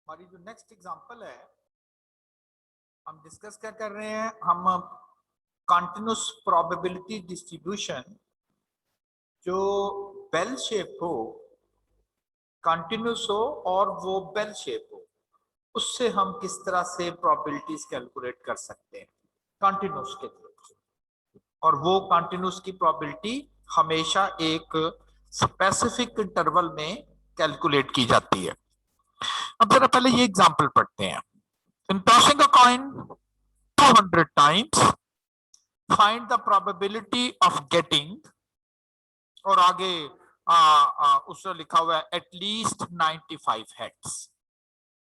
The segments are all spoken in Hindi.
हमारी जो नेक्स्ट एग्जांपल है, हम डिस्कस क्या कर रहे हैं, हम कंटिन्यूस प्रोबेबिलिटी डिस्ट्रीब्यूशन जो बेल शेप हो, कंटिन्यूस हो और वो बेल शेप हो, उससे हम किस तरह से प्रोबेबिलिटीज कैलकुलेट कर सकते हैं कंटिन्यूस के थ्रू। और वो कंटिन्यूस की प्रोबेबिलिटी हमेशा एक स्पेसिफिक इंटरवल में कैलकुलेट की जाती है। अब जरा पहले ये एग्जांपल पढ़ते हैं। In tossing a coin 200 times, find the probability of getting, और आगे उसने लिखा हुआ है एटलीस्ट 95 हेड्स।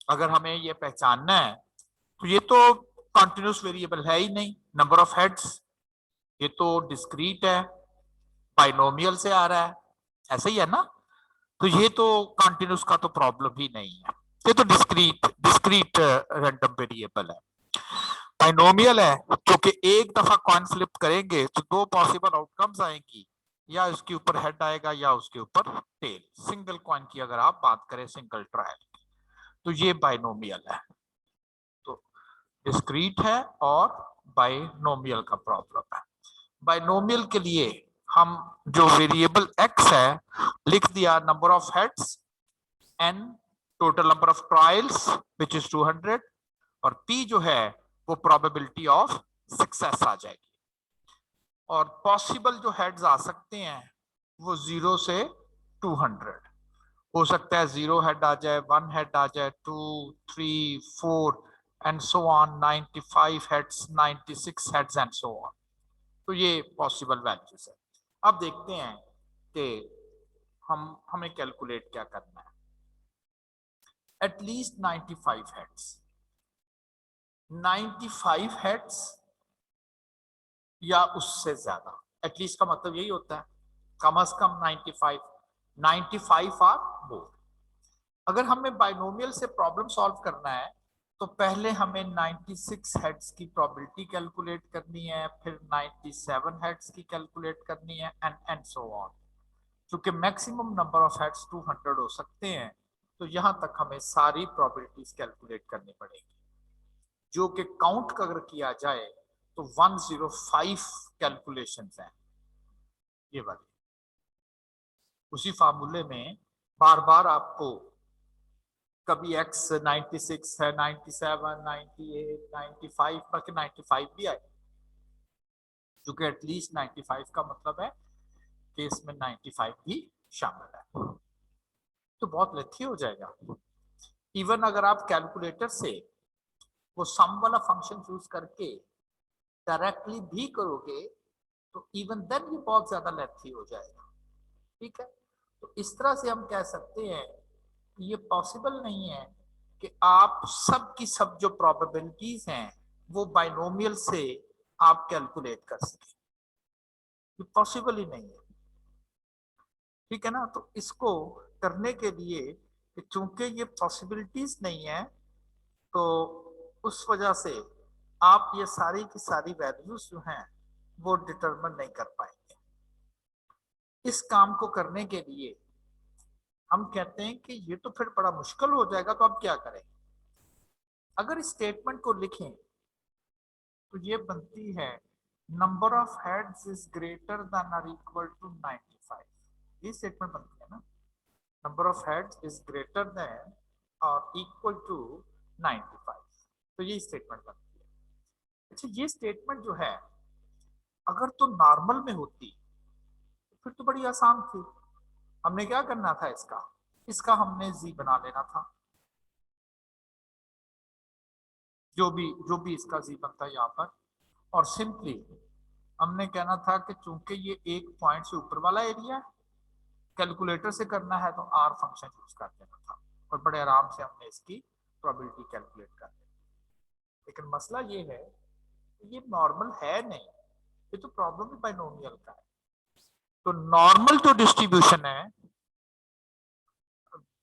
अगर हमें ये पहचानना है तो ये तो कंटिन्यूस वेरिएबल है ही नहीं, नंबर ऑफ हेड्स, ये तो डिस्क्रीट है, बाइनोमियल से आ रहा है, ऐसे ही है ना। तो ये तो कंटिन्यूस का तो प्रॉब्लम ही नहीं है, ये तो डिस्क्रीट रैंडम वेरिएबल है, बाइनोमियल है। क्योंकि एक दफा कॉइन फ्लिप करेंगे तो दो पॉसिबल आउटकम्स आएंगी, या उसके ऊपर हेड आएगा या उसके ऊपर टेल। सिंगल कॉइन की अगर आप बात करें, सिंगल ट्रायल की, तो ये बाइनोमियल है, तो डिस्क्रीट है और बाइनोमियल का प्रॉब्लम है। बाइनोमियल के लिए हम जो वेरिएबल x है लिख दिया number of heads n, total number of trials which is 200, और p जो है वो प्रोबेबिलिटी ऑफ सक्सेस आ जाएगी। और पॉसिबल जो हेड्स आ सकते हैं वो 0 से 200 हो सकता है। 0 हेड आ जाए, 1 हेड आ जाए, 2, 3, 4 and so on, 95 heads, 96 heads and so on. तो ये पॉसिबल वैल्यूज है। अब देखते हैं कि हमें कैलकुलेट क्या करना है। एटलीस्ट 95 हेड्स, 95 हेड्स या उससे ज्यादा। एटलीस्ट का मतलब यही होता है कम से कम 95, 95 आर मोर। अगर हमें बाइनोमियल से प्रॉब्लम सॉल्व करना है तो पहले हमें 96 हेड्स की प्रोबेबिलिटी कैलकुलेट करनी है, फिर 97 हेड्स की कैलकुलेट करनी है एंड सो ऑन। क्योंकि मैक्सिमम नंबर ऑफ हेड्स 200 हो सकते हैं, तो यहां तक हमें सारी प्रोबेबिलिटीज कैलकुलेट करनी पड़ेगी, जो कि काउंट अगर किया जाए तो 105 कैलकुलेशंस हैं ये वाली। उसी फार्मूले में बार बार आपको कभी x 96 है, 97, 98, 95, बल्कि 95 भी आए, क्योंकि एटलीस्ट 95 का मतलब है कि इसमें 95 भी शामिल है, तो बहुत लेथी हो जाएगा। इवन अगर आप कैलकुलेटर से वो सम वाला फंक्शन यूज करके डायरेक्टली भी करोगे तो इवन देन ये बहुत ज्यादा लेथी हो जाएगा। ठीक है, तो इस तरह से हम कह सकते हैं कि ये पॉसिबल नहीं है कि आप सब की सब जो प्रोबेबिलिटीज हैं वो बाइनोमियल से आप कैलकुलेट कर सकें, ये पॉसिबल ही नहीं है। ठीक है ना, तो इसको करने के लिए चूंकि ये पॉसिबिलिटीज नहीं है, तो उस वजह से आप ये सारी की सारी वैल्यूज जो हैं वो डिटरमिन नहीं कर पाएंगे। इस काम को करने के लिए हम कहते हैं कि ये तो फिर बड़ा मुश्किल हो जाएगा, तो अब क्या करें। अगर इस स्टेटमेंट को लिखें तो ये बनती है number of heads is greater than और इक्वल टू 95। ये स्टेटमेंट बनती है ना, number of heads is greater than और इक्वल टू 95, तो ये स्टेटमेंट बनती है। अच्छा, ये स्टेटमेंट जो है अगर तो नॉर्मल में होती तो फिर तो बड़ी आसान थी। हमने क्या करना था, इसका हमने जी बना लेना था, जो भी इसका जी बनता है यहाँ पर, और सिंपली हमने कहना था कि चूंकि ये एक पॉइंट से ऊपर वाला एरिया है, कैलकुलेटर से करना है तो आर फंक्शन यूज कर देना था और बड़े आराम से हमने इसकी प्रोबेबिलिटी कैलकुलेट कर दी। लेकिन मसला ये है कि ये नॉर्मल है नहीं, ये तो प्रॉब्लम ही बाइनोमियल का है। तो नॉर्मल जो डिस्ट्रीब्यूशन है,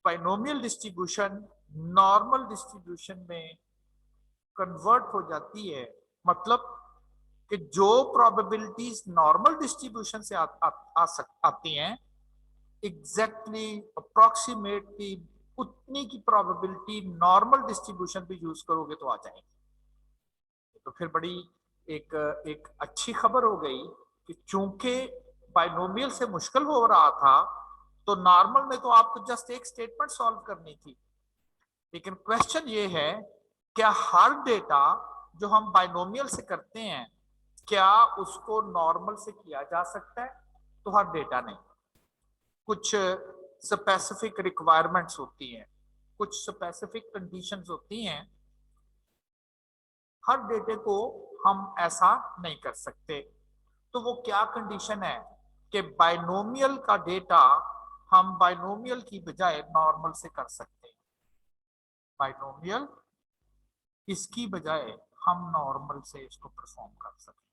बाइनोमियल डिस्ट्रीब्यूशन नॉर्मल डिस्ट्रीब्यूशन में कन्वर्ट हो जाती है। मतलब कि जो प्रोबेबिलिटीज नॉर्मल डिस्ट्रीब्यूशन से आती हैं, एग्जैक्टली अप्रोक्सीमेटली उतनी की प्रोबेबिलिटी नॉर्मल डिस्ट्रीब्यूशन भी यूज करोगे तो आ जाएगी। तो फिर बड़ी एक एक अच्छी खबर हो गई कि चूंकि बाइनोमियल से मुश्किल हो रहा था, तो नॉर्मल में तो आपको जस्ट एक स्टेटमेंट सॉल्व करनी थी। लेकिन क्वेश्चन ये है, क्या हर डेटा जो हम बाइनोमियल से करते हैं, क्या उसको नॉर्मल से किया जा सकता है? तो हर डेटा नहीं, कुछ स्पेसिफिक रिक्वायरमेंट्स होती हैं, कुछ स्पेसिफिक कंडीशंस होती हैं। हर डेटे को हम ऐसा नहीं कर सकते। तो वो क्या कंडीशन है कि बाइनोमियल का डेटा हम बाइनोमियल की बजाय नॉर्मल से कर सकते हैं, बाइनोमियल इसकी बजाय हम नॉर्मल से इसको परफॉर्म कर सकते हैं।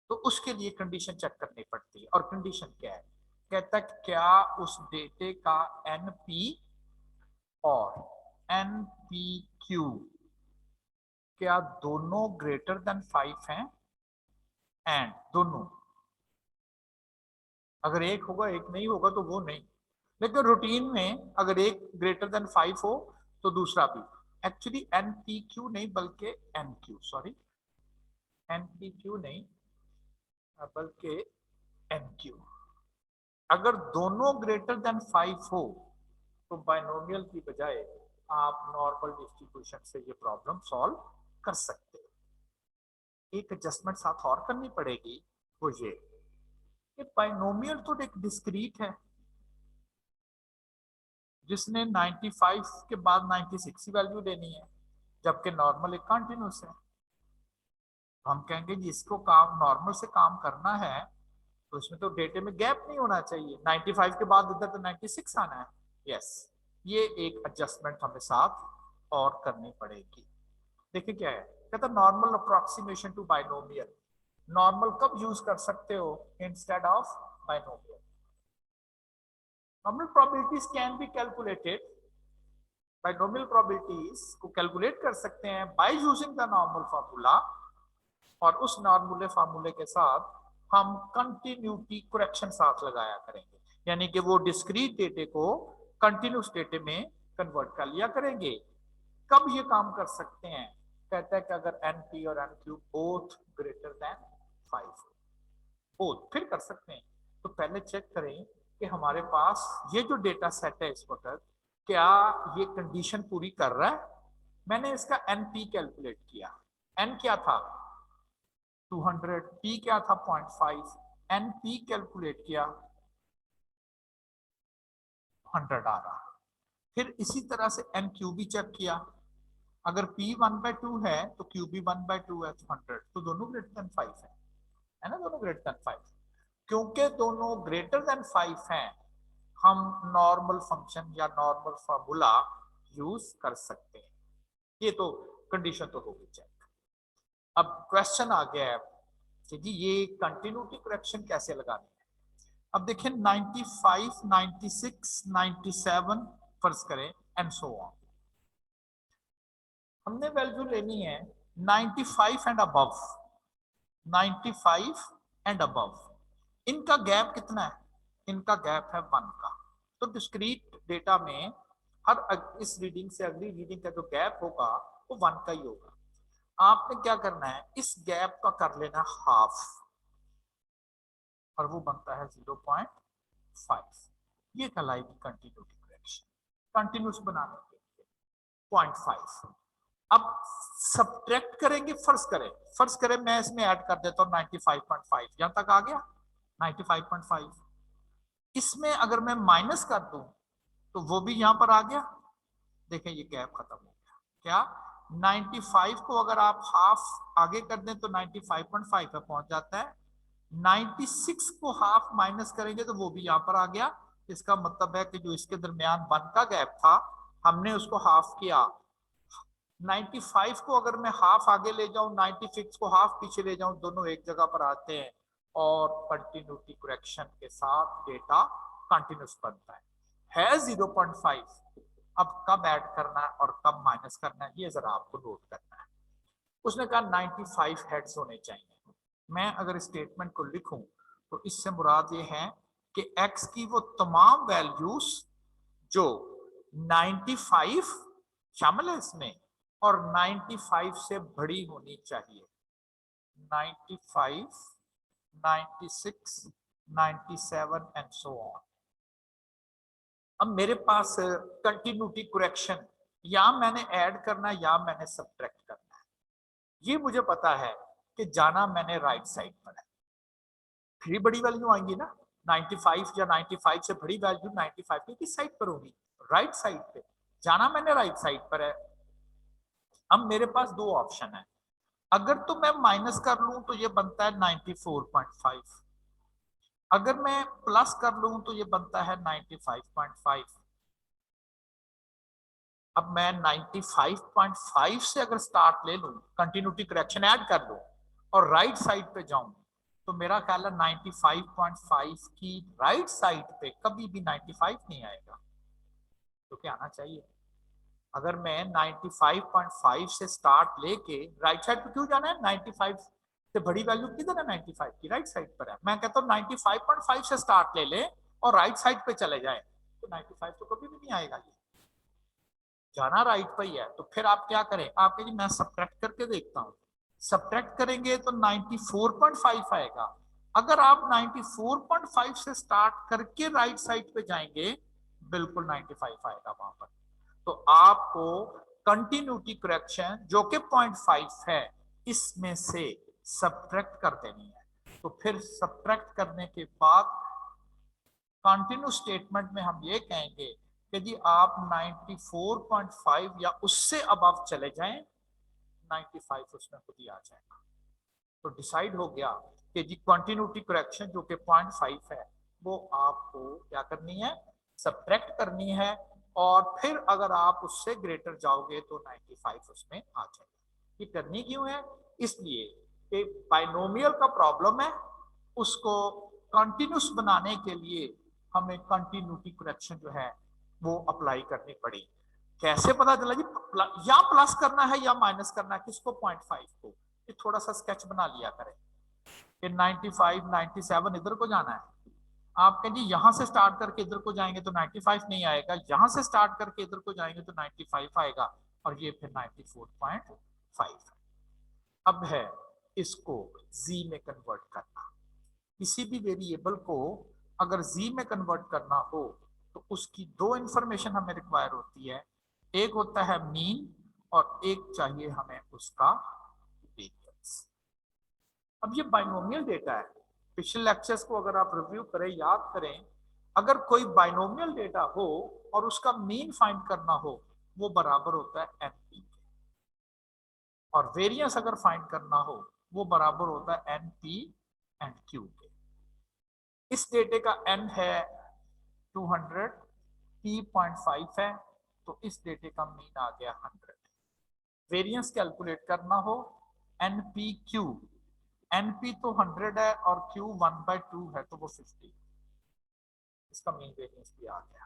तो उसके लिए कंडीशन चेक करनी पड़ती है, और कंडीशन क्या है? कहता है क्या उस डेटे का एनपी और एनपीक्यू क्या दोनों ग्रेटर देन 5 हैं? एंड दोनों, अगर एक होगा एक नहीं होगा तो वो नहीं। लेकिन रूटीन में अगर एक ग्रेटर देन 5 हो तो दूसरा भी। एक्चुअली एनपीक्यू नहीं बल्कि एनक्यू, सॉरी एनपीक्यू नहीं बल्कि एनक्यू। अगर दोनों ग्रेटर देन 5 हो तो बाइनोमियल की बजाय आप नॉर्मल डिस्ट्रीब्यूशन से ये प्रॉब्लम सॉल्व कर सकते हैं। एक एडजस्टमेंट साथ और करनी पड़ेगी, वो ये कि बाइनोमियल तो एक डिस्क्रीट है जिसने 95 के बाद 96 की वैल्यू लेनी है, जबकि नॉर्मल एक कंटिन्यूस है। हम कहेंगे जिसको काम नॉर्मल से काम करना है तो इसमें तो डेटे में गैप नहीं होना चाहिए, 95 के बाद इधर तो 96 आना है। यस, ये एक एडजस्टमेंट हमें साथ और करनी पड़ेगी। देखिए क्या है, कहता normal approximation to binomial. Normal कब यूज कर सकते हो instead of binomial? Normal probabilities can be calculated, binomial probabilities को कैलकुलेट कर सकते हैं by using the normal formula, और उस नॉर्मल फार्मूले के साथ हम कंटिन्यूटी करेक्शन साथ लगाया करेंगे, यानी कि वो डिस्क्रीट डेटे को कंटिन्यूस डेटे में कन्वर्ट कर लिया करेंगे। कब ये काम कर सकते हैं? कहता है कि अगर एनपी और NQ both greater than 5 both, फिर कर सकते हैं। तो पहले चेक करें कि हमारे पास ये जो डेटा सेट है इस वक्त क्या ये कंडीशन पूरी कर रहा है। मैंने इसका एनपी कैलकुलेट किया, एन क्या था 200, पी क्या था 0.5, एनपी कैलकुलेट किया 100 आ रहा। फिर इसी तरह से एन क्यू भी चेक किया, अगर P 1/2 है तो Q भी 1/2 है, तो 100, तो दोनों ग्रेटर देन 5 है ना, दोनों ग्रेटर देन 5। क्योंकि दोनों ग्रेटर देन 5 हैं, हम नॉर्मल फंक्शन या नॉर्मल फार्मूला यूज कर सकते हैं। ये तो कंडीशन तो होगी चेक। अब क्वेश्चन आ गया है कि जी ये कंटिन्यूटी करेक्शन कैसे लगानी है। अब देखिए 95, 96, 97 फर्ज करें एंड सो ऑन, हमने वैल्यू लेनी है 95 एंड अबव, 95 एंड अबव। इनका गैप कितना है? इनका गैप है 1 का। तो डिस्क्रीट डेटा में हर इस रीडिंग से अगली रीडिंग का जो गैप होगा वो 1 का ही होगा। आपने क्या करना है, इस गैप का कर लेना हाफ, और वो बनता है 0.5। ये कहलाएगी कंटिन्यूटी करेक्शन। कंटिन्यूस बनाने के लिए 0.5। अब सब्ट्रैक्ट करेंगे, फर्ज करें मैं इसमें ऐड कर देता हूं 95.5, यहां तक आ गया 95.5। इसमें अगर मैं माइनस कर दूं तो वो भी यहां पर आ गया। देखें ये गैप खत्म हो गया। क्या 95 को अगर आप हाफ आगे कर दें तो 95.5 पे पहुंच जाता है। 96 को हाफ माइनस करेंगे तो वो भी यहां पर आ गया। इसका मतलब है कि जो इसके दरमियान 1 का गैप था हमने उसको हाफ किया। 95 को अगर मैं हाफ आगे ले जाऊं, 96 को हाफ पीछे ले जाऊं, दोनों एक जगह पर आते हैं, और कंटिन्यूटी करेक्शन के साथ डेटा कंटिन्यूस बनता है 0.5। अब कब ऐड करना है और कब माइनस करना है ये जरा आपको नोट करना है। उसने कहा 95 हेड्स होने चाहिए। मैं अगर स्टेटमेंट को लिखूं तो इससे मुराद ये है कि x की वो तमाम वैल्यूज जो 95 शामिल है इसमें, और 95 से बड़ी होनी चाहिए। 95, 96, 97 एंड सो ऑन। अब मेरे पास कंटिन्यूटी करेक्शन या मैंने ऐड करना है या मैंने सब्ट्रैक्ट करना है। ये मुझे पता है कि जाना मैंने राइट साइड पर है, फिर बड़ी वैल्यू आएंगी ना। 95 या 95 से बड़ी वैल्यू 95 की किस साइड पर होगी? राइट साइड पे। जाना मैंने राइट साइड पर है। अब मेरे पास दो ऑप्शन है, अगर तो मैं माइनस कर लूं तो ये बनता है 94.5, अगर मैं प्लस कर लूं तो ये बनता है 95.5। अब मैं 95.5 से अगर स्टार्ट ले लूं, कंटिन्यूटी करेक्शन ऐड कर लूं और राइट साइड पे जाऊं, तो मेरा ख्याल है 95.5 की राइट साइड पे कभी भी 95 नहीं आएगा, तो क्या आना चाहिए? अगर मैं 95.5 से स्टार्ट लेके राइट साइड पे क्यों जाना है? 95 से बड़ी वैल्यू किधर है? 95 की राइट साइड पर है। मैं कहता हूँ 95.5 से स्टार्ट ले ले और राइट साइड पे चले जाए, तो 95 तो कभी भी नहीं आएगा। ये जाना राइट पे ही है, तो फिर आप क्या करें? आप कहें मैं सब्ट्रैक्ट करके देखता हूँ। सब्ट्रैक्ट करेंगे तो 94.5 आएगा। अगर आप 94.5 से स्टार्ट करके राइट साइड पे जाएंगे, बिल्कुल 95 आएगा वहां पर। तो आपको कंटिन्यूटी करेक्शन जो कि 0.5 है, इसमें से सब्ट्रैक्ट कर देनी है। तो फिर सब्ट्रैक्ट करने के बाद कंटिन्यू स्टेटमेंट में हम ये कहेंगे कि जी आप 94.5 या उससे अबव चले जाएं, 95 उसमें खुद ही आ जाएगा। तो डिसाइड हो गया कि जी कंटिन्यूटी करेक्शन जो कि 0.5 है, वो आपको क्या करनी है? सब्ट्रैक्ट करनी है, और फिर अगर आप उससे ग्रेटर जाओगे तो 95 उसमें आ जाएगा। ये करनी क्यों है? इसलिए कि बाइनोमियल का प्रॉब्लम है, उसको कंटिन्यूस बनाने के लिए हमें कंटिन्यूटी करेक्शन जो है वो अप्लाई करनी पड़ी। कैसे पता चला जी? या प्लस करना है या माइनस करना है, किसको? 0.5 को। ये थोड़ा सा स्केच बना लिया करें कि 95, 97 इधर को जाना है। आप कहें जी यहां से स्टार्ट करके इधर को जाएंगे तो 95 नहीं आएगा, यहां से स्टार्ट करके इधर को जाएंगे तो 95 आएगा, और ये फिर 94.5। अब है इसको जी में कन्वर्ट करना। किसी भी वेरिएबल को अगर जी में कन्वर्ट करना हो तो उसकी दो इंफॉर्मेशन हमें रिक्वायर होती है, एक होता है मीन और एक चाहिए हमें उसका वेरिएंस। अब ये बाइनोमियल डेटा है। पिछले लेक्चर्स को अगर आप रिव्यू करें, याद करें, अगर कोई बाइनोमियल डेटा हो और उसका मीन फाइंड करना हो, वो बराबर होता है एनपी के, और वेरिएंस अगर फाइंड करना हो वो बराबर होता है एनपी एंड क्यू के। इस डेटे का एन है 200, पी 0.5 है, तो इस डेटे का मीन आ गया 100। वेरिएंस कैलकुलेट करना हो, एनपी क्यू, एनपी तो 100 है और क्यू 1/2 है, तो वो 50। इसका मीन वेरिएंस भी आ गया।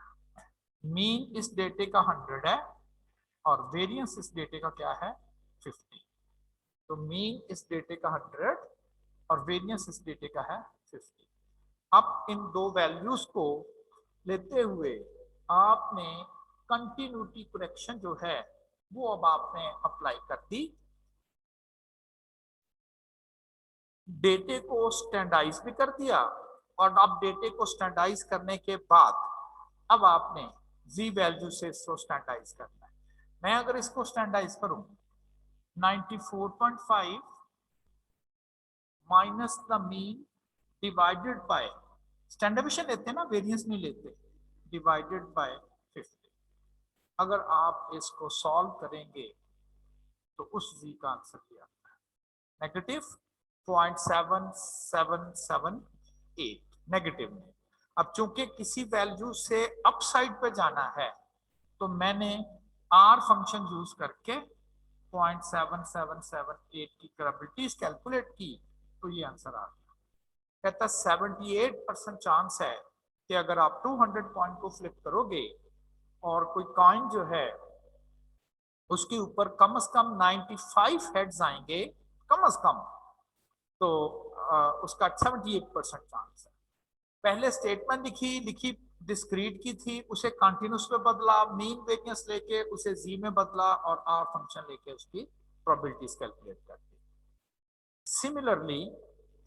मीन इस डेटे का 100 है और वेरिएंस इस डेटे का क्या है? 50। तो मीन इस डेटे का 100 और वेरिएंस इस डेटे का है 50। अब इन दो वैल्यूज को लेते हुए आपने कंटिन्यूटी करेक्शन जो है वो अब आपने अप्लाई कर दी। डेटे को स्टैंडर्डाइज भी कर दिया, और अब डेटे को स्टैंडर्डाइज करने के बाद अब आपने जी वैल्यू से इसको स्टैंडर्डाइज करना है। मैं अगर इसको स्टैंडर्डाइज करूं, 94.5 minus the mean divided by, standardisation लेते हैं ना, वेरिएंस नहीं लेते, डिवाइडेड बाय 50। अगर आप इसको सॉल्व करेंगे तो उस जी का आंसर ये आता है नेगेटिव 0.7778 नेगेटिव में। अब चूंकि किसी वैल्यू से अप साइड पे जाना है तो मैंने आर फंक्शन यूज करके 0.7778 की प्रोबेबिलिटीज कैलकुलेट की, तो ये आंसर आ गया। कहता 78% चांस है कि अगर आप 200 पॉइंट को फ्लिप करोगे और कोई कॉइन जो है उसके ऊपर कम से कम 95 हेड्स आएंगे, कम से कम, तो उसका 78% चांस है। पहले स्टेटमेंट लिखी डिस्क्रीट की थी उसे कंटिन्यूस पे बदला, मीन वेरिएंस लेके उसे जी में बदला और आर फंक्शन लेके उसकी प्रोबेबिलिटीज कैलकुलेट कर दी। Similarly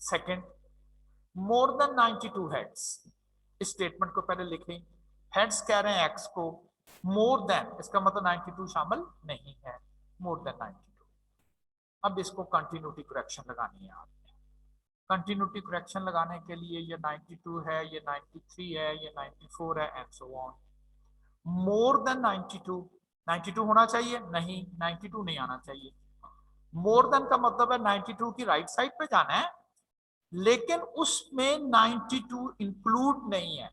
second, more than 92 heads, इस स्टेटमेंट को पहले लिखें, हेड्स कह रहे हैं एक्स को, मोर देन इसका मतलब 92 शामिल नहीं है, मोर देन 92। अब इसको कंटिन्यूटी करेक्शन लगानी है आपने। कंटिन्यूटी करेक्शन लगाने के लिए ये 92 है, ये 93 है, ये 94 है and so on. More than 92, 92 होना चाहिए नहीं, 92 नहीं आना चाहिए। मोर देन का मतलब है 92 की राइट साइड पे जाना है, लेकिन उसमें 92 इंक्लूड नहीं है।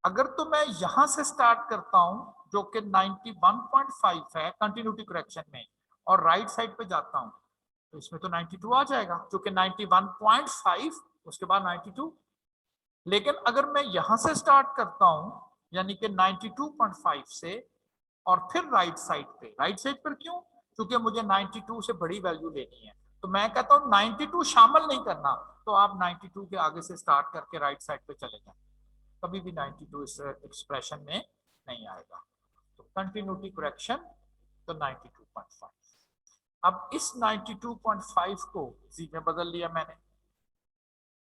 अगर तो मैं यहां से स्टार्ट करता हूं जो कि 91.5 है कंटिन्यूटी करेक्शन में और राइट साइड पे जाता हूं तो इसमें तो 92 आ जाएगा, जो कि 91.5 उसके बाद 92। लेकिन अगर मैं यहां से स्टार्ट करता हूं यानी कि 92.5 से और फिर राइट साइड पर क्यों? क्योंकि मुझे 92 से बड़ी वैल्यू लेनी है, तो मैं कहता हूं 92 शामिल नहीं करना, तो आप 92 के आगे से स्टार्ट करके राइट साइड पे चले जाए, कभी भी 92 इस एक्सप्रेशन में नहीं आएगा। तो कंटिन्यूटी करेक्शन तो 92.5। अब इस 92.5 को जी में बदल लिया मैंने,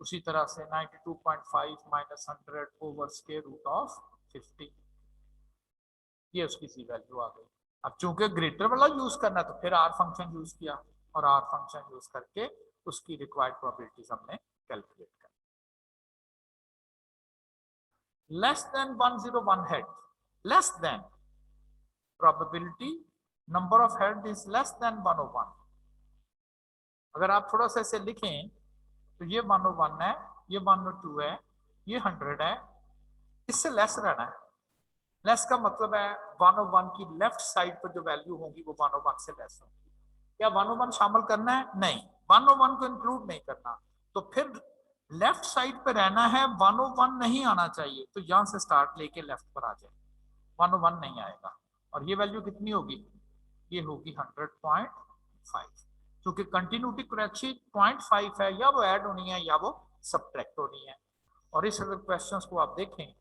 उसी तरह से 92.5 minus 100 over square root of 50, ये उसकी सी वैल्यू आ गई। अब चूंकि ग्रेटर वाला यूज करना तो फिर आर फंक्शन यूज किया और आर फंक्शन यूज करके उसकी रिक्वायर्ड प्रोबेबिलिटीज हमने कैलकुलेट कर। Less than 101 head, less than probability number of head is less than 101। अगर आप थोड़ा सा इसे लिखें तो ये 101 है, ये 102 है, ये 100 है, इससे लेस रहना है। लेस का मतलब है 101 की लेफ्ट साइड पर जो वैल्यू होगी वो 101 से लेस होगी। क्या 101 शामिल करना है? नहीं, 101 को इंक्लूड नहीं करना, तो फिर लेफ्ट साइड पे रहना है, 101 नहीं आना चाहिए, तो यहां से स्टार्ट लेके लेफ्ट पर आ जाए, 101 नहीं आएगा। और ये वैल्यू कितनी होगी? ये होगी 100.5, क्योंकि कंटिन्यूटी करेक्शन 0.5 है, या वो ऐड होनी है या वो सब्ट्रैक्ट होनी है। और इस अगर क्वेश्चंस को आप देखें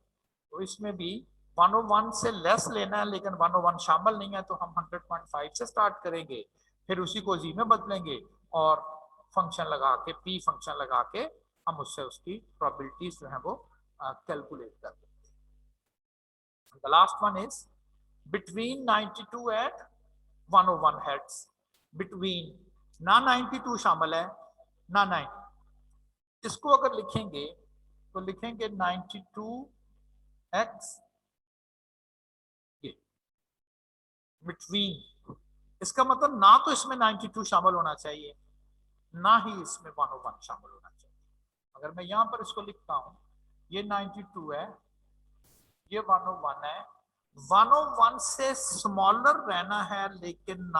तो इसमें भी 101 से लेस लेना है, लेकिन 101 शामिल नहीं है, तो हम 100.5 से स्टार्ट करेंगे, फिर उसी को जी में बदलेंगे और फंक्शन लगा के, पी फंक्शन लगा के हम उससे उसकी प्रोबेबिलिटीज जो है वो कैलकुलेट कर देंगे। The last one is between 92 and 101 heads, between, ना 92 शामिल है ना 90, इसको अगर लिखेंगे तो लिखेंगे 92x बिटवीन, इसका मतलब ना तो इसमें 92 शामिल होना चाहिए ना ही इसमें 101 शामिल होना चाहिए। अगर मैं यहां पर इसको लिखता हूं, ये 92 है, ये 101 है, 101 से स्मॉलर रहना है लेकिन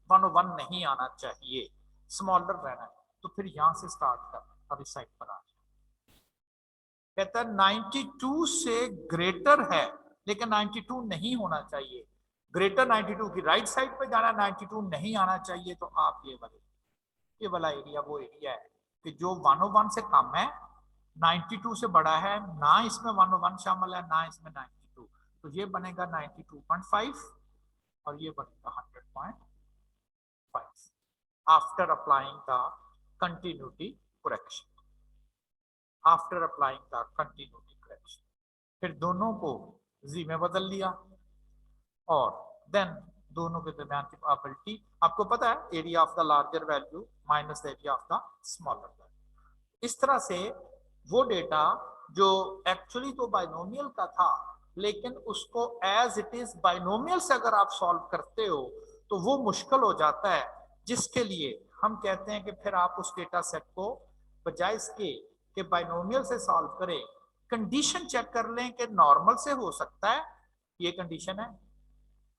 101 नहीं आना चाहिए, स्मॉलर रहना है, तो फिर यहां से स्टार्ट कर, अब इस साइड पर आ जाए। कहता है 92 से ग्रेटर है लेकिन 92 नहीं होना चाहिए, ग्रेटर 92 की राइट साइड पे जाना, 92 नहीं आना चाहिए, तो आप ये वाला एरिया वो एरिया है कि जो 101 से कम है, 92 से बड़ा है, ना इसमें 101 शामिल है ना इसमें 92, तो ये बनेगा 92.5 और ये बनेगा 100.5 after applying the continuity correction, after applying the continuity correction. फिर दोनों को जी में बदल लिया और देन दोनों के दरमियान की प्रोबेबिलिटी आपको पता है, area of the larger value minus the area of the smaller value. इस तरह से वो डेटा जो एक्चुअली तो बाइनोमियल का था, लेकिन उसको एज इट इज बाइनोमियल से अगर आप सॉल्व करते हो तो वो मुश्किल हो जाता है, जिसके लिए हम कहते हैं कि फिर आप उस डेटा सेट को बजाय इसके कि बाइनोमियल से सॉल्व करें, कंडीशन चेक कर लें कि नॉर्मल से हो सकता है, ये कंडीशन है,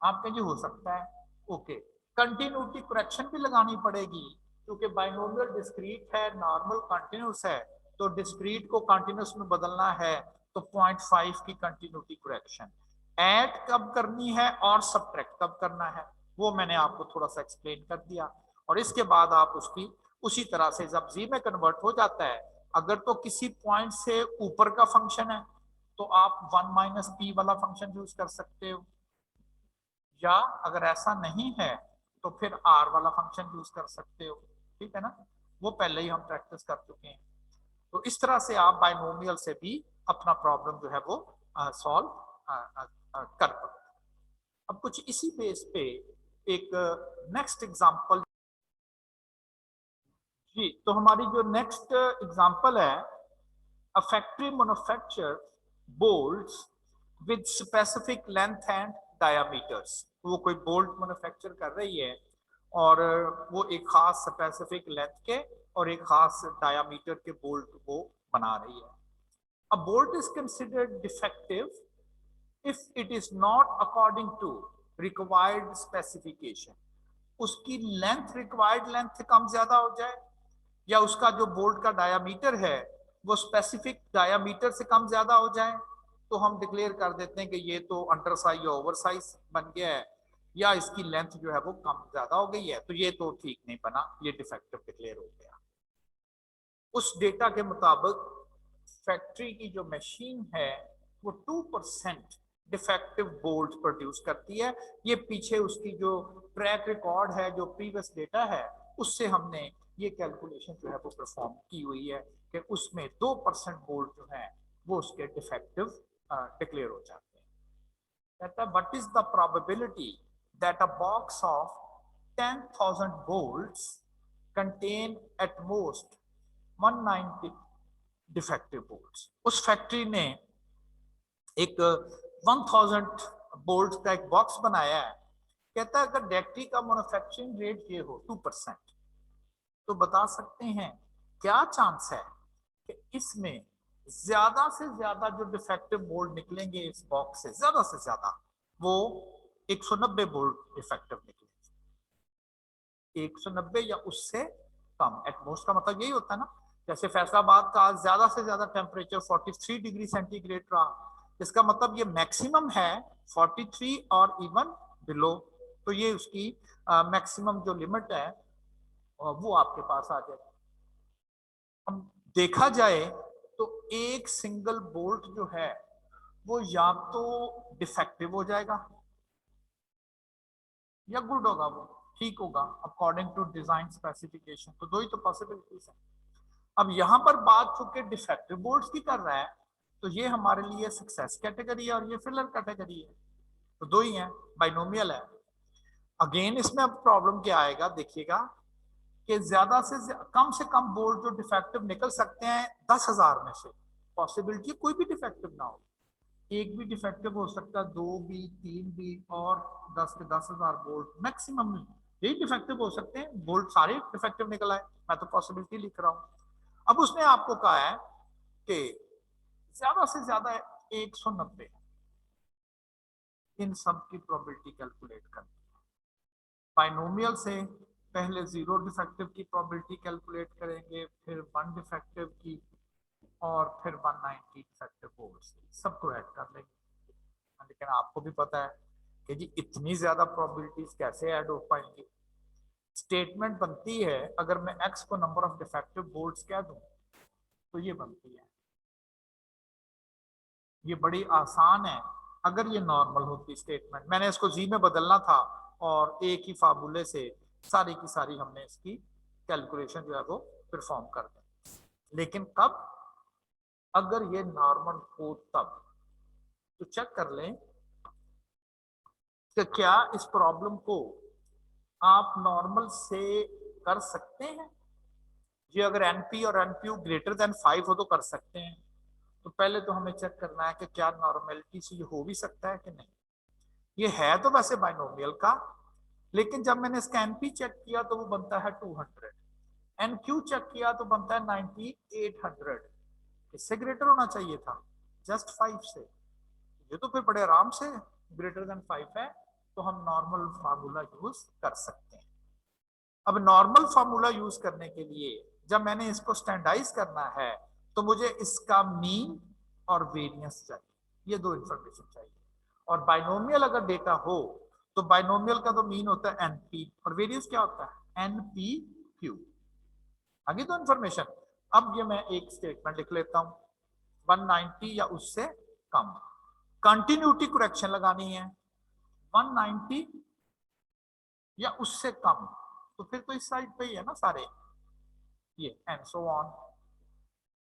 आप कहेंगे हो सकता है, ओके, कंटिन्यूटी करेक्शन भी लगानी पड़ेगी क्योंकि बाइनोमियल डिस्क्रीट है, नॉर्मल कंटिन्यूस है, तो डिस्क्रीट को कंटिन्यूस में बदलना है, तो 0.5 की कंटिन्यूटी करेक्शन ऐड कब करनी है और सब्ट्रैक्ट कब करना है वो मैंने आपको थोड़ा सा एक्सप्लेन कर दिया। और इसके बाद आप उसकी उसी तरह से जब जी में कन्वर्ट हो जाता है, अगर तो किसी पॉइंट से ऊपर का फंक्शन है तो आप 1 माइनस पी वाला फंक्शन यूज कर सकते हो, या अगर ऐसा नहीं है तो फिर आर वाला फंक्शन यूज कर सकते हो। ठीक है ना, वो पहले ही हम प्रैक्टिस कर चुके हैं। तो इस तरह से आप बाइनोमियल से भी अपना प्रॉब्लम जो है वो सॉल्व कर पाओ। अब कुछ इसी बेस पे एक नेक्स्ट एग्जांपल, जी तो हमारी जो नेक्स्ट एग्जांपल है, a factory manufactures bolts with specific length and diameters। वो कोई बोल्ट मैन्युफैक्चर कर रही है और वो एक खास स्पेसिफिक लेंथ के और एक खास डायामीटर के बोल्ट को बना रही है। A bolt is considered defective if it is not according to required specification। उसकी लेंथ रिक्वायर्ड लेंथ से कम ज्यादा हो जाए, या उसका जो बोल्ट का डायामीटर है वो स्पेसिफिक डायामीटर से कम ज्यादा हो जाए, तो हम डिक्लेयर कर देते हैं कि ये तो अंडर साइज या ओवर साइज बन गया है, या इसकी लेंथ जो है वो कम ज्यादा हो गई है, तो ये तो ठीक नहीं बना, ये डिफेक्टिव डिक्लेयर हो गया। उस डेटा के मुताबिक फैक्ट्री की जो मशीन है वो 2% डिफेक्टिव बोल्ट प्रोड्यूस करती है। ये पीछे उसकी जो ट्रैक रिकॉर्ड है, जो प्रीवियस डेटा है, उससे हमने ये कैलकुलेशन जो है वो परफॉर्म की हुई है कि उसमें 2% बोल्ट जो है वो उसके डिफेक्टिव डिक्लेयर हो जाते हैं। कहता है what is the probability that a box of 10,000 bolts contain at most 190 defective bolts. उस फैक्ट्री ने एक 1000 बोल्ट का एक बॉक्स बनाया है। कहता है अगर बैटरी का मैन्युफैक्चरिंग रेट ये हो 2%, तो बता सकते हैं क्या चांस है कि इसमें ज्यादा से ज्यादा जो डिफेक्टिव बोल्ट निकलेंगे इस बॉक्स से, ज्यादा से ज्यादा वो 190 बोल्ट डिफेक्टिव निकलेंगे। 190 या उससे कम, एटमोस्ट का मतलब यही होता है ना। जैसे फैसलाबाद का आज से ज्यादा टेम्परेचर 43 डिग्री सेंटीग्रेड रहा, इसका मतलब ये मैक्सिमम है 43 और इवन बिलो, तो ये उसकी मैक्सिमम जो लिमिट है वो आपके पास आ जाए। हम देखा जाए तो एक सिंगल बोल्ट जो है वो या तो डिफेक्टिव हो जाएगा या गुड होगा, वो ठीक होगा अकॉर्डिंग टू डिजाइन स्पेसिफिकेशन। तो दो ही तो पॉसिबिलिटीज है। अब यहां पर बात चूंकि डिफेक्टिव बोल्ट्स की कर रहा है, तो ये हमारे लिए सक्सेस कैटेगरी है और ये फेलियर कैटेगरी है, तो दो ही है, बाइनोमियल है। अगेन इसमें अब प्रॉब्लम क्या आएगा, देखिएगा कि ज्यादा से कम बोल्ट जो डिफेक्टिव निकल सकते हैं 10,000 में से, पॉसिबिलिटी कोई भी डिफेक्टिव ना हो, एक भी डिफेक्टिव हो सकता है, दो भी, तीन भी, और 10 के 10,000 बोल्ट मैक्सिमम यही डिफेक्टिव हो सकते हैं। बोल्ट सारे डिफेक्टिव निकल आए, मैं तो पॉसिबिलिटी लिख रहा हूं। अब उसने आपको कहा है कि ज्यादा से ज्यादा 190, इन सब की प्रोबेबिलिटी कैलकुलेट करनी है। बाइनोमियल से पहले 0 डिफेक्टिव की प्रोबेबिलिटी कैलकुलेट करेंगे, फिर 1 डिफेक्टिव की, और फिर 190 डिफेक्टिव बोल्ट्स, सबको ऐड कर लेंगे। लेकिन आपको भी पता है कि जी इतनी ज्यादा प्रोबेबिलिटीज कैसे ऐड हो पाएंगी। स्टेटमेंट बनती है, अगर मैं x को नंबर ऑफ डिफेक्टिव बोल्ट्स कह दूं तो ये बनती है, ये बड़ी आसान है। अगर ये नॉर्मल होती स्टेटमेंट, मैंने इसको जी में बदलना था और एक ही फार्मूले से सारी की सारी हमने इसकी कैलकुलेशन जो है वो परफॉर्म कर दी। लेकिन कब, अगर ये नॉर्मल हो तब। तो चेक कर लें कि क्या इस प्रॉब्लम को आप नॉर्मल से कर सकते हैं। ये अगर एनपी और एनपीयू ग्रेटर देन 5 हो तो कर सकते हैं। तो पहले तो हमें चेक करना है कि क्या नॉर्मेलिटी से ये हो भी सकता है कि नहीं। ये है तो वैसे बाइनोमियल का, लेकिन जब मैंने इसका एनपी चेक किया तो वो बनता है 200, एनक्यू चेक किया तो बनता है 9800। इससे ग्रेटर होना चाहिए था, जस्ट 5 से। ये तो फिर बड़े आराम से ग्रेटर देन 5 है, तो हम नॉर्मल फार्मूला यूज कर सकते हैं। अब नॉर्मल फार्मूला यूज करने के लिए जब मैंने इसको स्टैंडर्डाइज करना है, तो मुझे इसका मीन और वेरिएंस चाहिए, ये दो इंफॉर्मेशन चाहिए। और बाइनोमियल अगर डेटा हो तो बाइनोमियल का तो मीन होता है एनपी, और वेरिएंस क्या होता है एनपी क्यू। आगे तो इंफॉर्मेशन। अब ये मैं एक स्टेटमेंट लिख लेता हूं, 190 या उससे कम। कंटिन्यूटी करेक्शन लगानी है 190 या उससे कम, तो फिर तो इस साइड पे ही है ना सारे, ये एंड सो ऑन।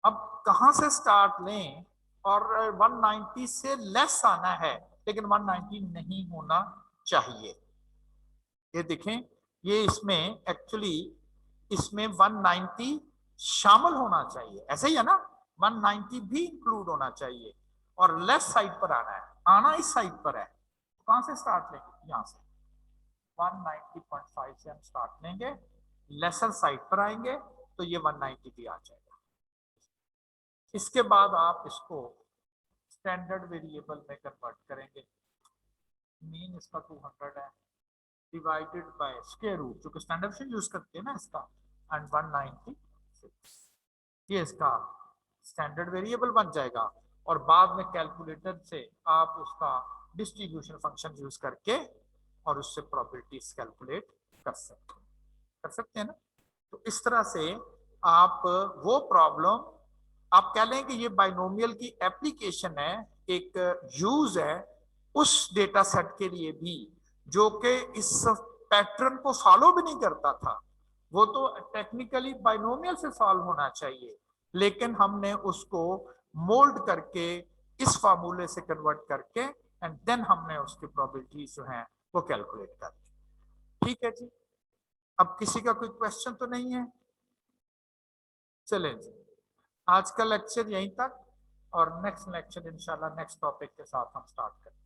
अब कहां से स्टार्ट लें, और 190 से लेस आना है लेकिन 190 नहीं होना चाहिए। ये देखें, ये इसमें एक्चुअली इसमें 190 शामिल होना चाहिए, ऐसे ही है ना, 190 भी इंक्लूड होना चाहिए और लेस साइड पर आना है, आना इस साइड पर है। कहां से स्टार्ट लेंगे, यहां से 190.5 से हम स्टार्ट लेंगे, लेसर साइड पर आएंगे तो ये 190 भी आ जाएगा। इसके बाद आप इसको स्टैंडर्ड वेरिएबल में कन्वर्ट करेंगे। मीन इसका 200 है, डिवाइडेड बाय स्क्वायर रूट, जो कि स्टैंडर्ड से यूज करते हैं ना इसका, एंड 196, ये इसका स्टैंडर्ड वेरिएबल बन जाएगा। और बाद में कैलकुलेटर से आप उसका डिस्ट्रीब्यूशन फंक्शन यूज करके और उससे प्रोबेबिलिटीज कैलकुलेट कर सकते हैं ना। तो इस तरह से आप वो प्रॉब्लम, आप कह लें कि ये बाइनोमियल की एप्लीकेशन है, एक यूज है उस डेटा सेट के लिए भी जो कि इस पैटर्न को फॉलो भी नहीं करता था। वो तो टेक्निकली बाइनोमियल से सॉल्व होना चाहिए, लेकिन हमने उसको मोल्ड करके इस फार्मूले से कन्वर्ट करके एंड देन हमने उसकी प्रोबेबिलिटीज जो हैं वो कैलकुलेट कर दी। ठीक है जी, अब किसी का कोई क्वेश्चन तो नहीं है? चलें जी, आज का लेक्चर यहीं तक, और नेक्स्ट लेक्चर इंशाल्लाह नेक्स्ट टॉपिक के साथ हम स्टार्ट करें।